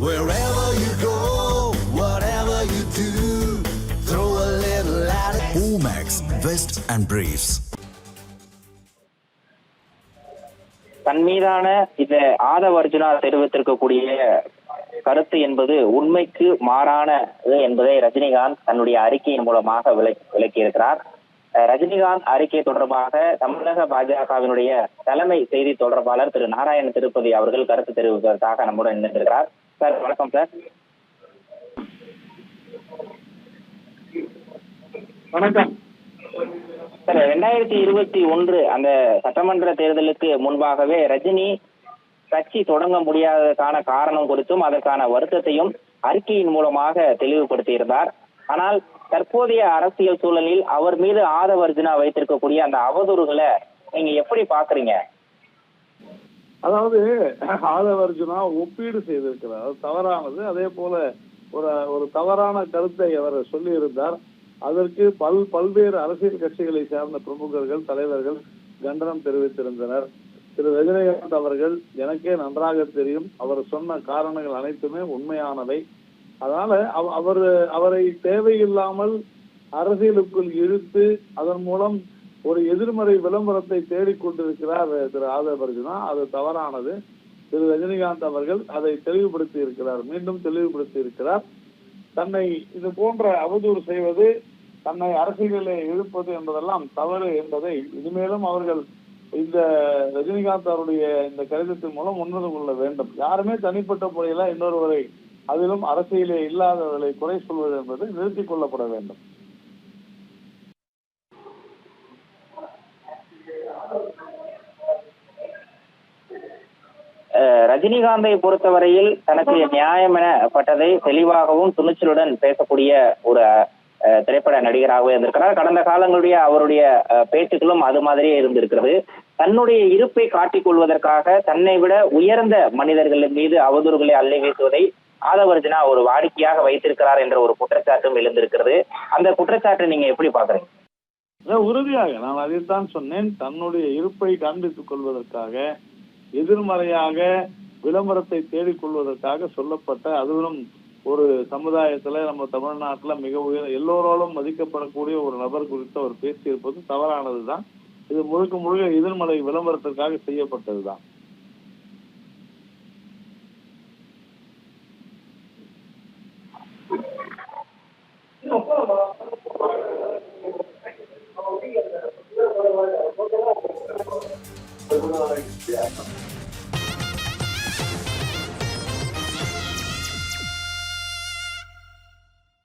Wherever you go, whatever you do, throw a little at it. Omax, Vest and Briefs. தன் மீதான இந்த ஆதவர்ஜுனா தெரிவித்திருக்கக்கூடிய கருத்து என்பது உண்மைக்கு மாறானது என்பதை ரஜினிகாந்த் தன்னுடைய அறிக்கையின் மூலமாக விளக்கியிருக்கிறார். ரஜினிகாந்த் அறிக்கை தொடர்பாக தமிழக பாஜகவினுடைய தலைமை செய்தி தொடர்பாளர் திரு நாராயண திருப்பதி அவர்கள் கருத்து தெரிவிப்பதற்காக நம்முடன் இணைந்திருக்கிறார். சார் வணக்கம் சார். வணக்கம் சார், 2021 அந்த சட்டமன்ற தேர்தலுக்கு முன்பாகவே ரஜினி கட்சி தொடங்க முடியாததற்கான காரணம் குறித்தும் அதற்கான வருத்தத்தையும் அறிக்கையின் மூலமாக தெளிவுபடுத்தியிருந்தார். ஆனால் தற்போதைய அரசியல் சூழலில் அவர் மீது ஆதவர்ஜுனா வைத்திருக்கக்கூடிய அந்த அவதூறுகளை நீங்க எப்படி பாக்குறீங்க? அதாவது ஆதவர்ஜுனா ஒப்பீடு செய்திருக்கிறார், அது தவறானது. அதே போல ஒரு தவறான கருத்தை அவர் சொல்லி இருந்தார். அதற்கு பல்வேறு அரசியல் கட்சிகளை சார்ந்த பிரமுகர்கள் தலைவர்கள் கண்டனம் தெரிவித்திருந்தனர். திரு ரஜினிகாந்த் அவர்கள் எனக்கே நன்றாக தெரியும், அவர் சொன்ன காரணங்கள் அனைத்துமே உண்மையானவை. அதனால அவரை தேவையில்லாமல் அரசியலுக்குள் இழுத்து அதன் மூலம் ஒரு எதிர்மறை விளம்பரத்தை தேடிக்கொண்டிருக்கிறார் திரு ஆதவர்ஜுனா. அது தவறானது. திரு ரஜினிகாந்த் அவர்கள் அதை தெளிவுபடுத்தி இருக்கிறார், மீண்டும் தெளிவுபடுத்தி இருக்கிறார். தன்னை இது போன்ற அவதூறு செய்வது, தன்னை அரசியலிலே இழுப்பது என்பதெல்லாம் தவறு என்பதை இனிமேலும் அவர்கள் இந்த ரஜினிகாந்த் அவருடைய இந்த கடிதத்தின் மூலம் உணர்ந்து கொள்ள வேண்டும். யாருமே தனிப்பட்ட முறையில இன்னொருவரை, அதிலும் அரசியலே இல்லாதவர்களை குறை சொல்வது என்பது நிறுத்திக் கொள்ளப்பட வேண்டும். ரஜினிகாந்தை பொறுத்தவரையில் தனக்கு நியாயம் எனப்பட்டதை தெளிவாகவும் துணிச்சலுடன் பேசக்கூடிய ஒரு திரைப்பட நடிகராகவே இருந்திருக்கிறார். கடந்த காலங்களுடைய அவருடைய பேச்சுக்களும் அது மாதிரியே இருந்திருக்கிறது. தன்னுடைய இருப்பை காட்டிக் கொள்வதற்காக தன்னை விட உயர்ந்த மனிதர்களின் மீது அவதூறுகளை அள்ளி வீசுவதை ஆதவர்ஜுனா ஒரு வாடிக்கையாக வைத்திருக்கிறார் என்ற ஒரு குற்றச்சாட்டும் எழுந்திருக்கிறது. அந்த குற்றச்சாட்டை நீங்க எப்படி பாக்குறீங்க? உறுதியாக நான் அதைத்தான் சொன்னேன். தன்னுடைய இருப்பை காண்பித்துக் கொள்வதற்காக, எதிர்மறையாக விளம்பரத்தை தேடிக்கொள்வதற்காக சொல்லப்பட்ட, அதிலும் ஒரு சமுதாயத்துல நம்ம தமிழ்நாட்டுல மிக எல்லோராலும் மதிக்கப்படக்கூடிய ஒரு நபர் குறித்து அவர் பேசியிருப்பது தவறானதுதான். இது முழுக்க எதிர்மறை விளம்பரத்திற்காக செய்யப்பட்டதுதான்.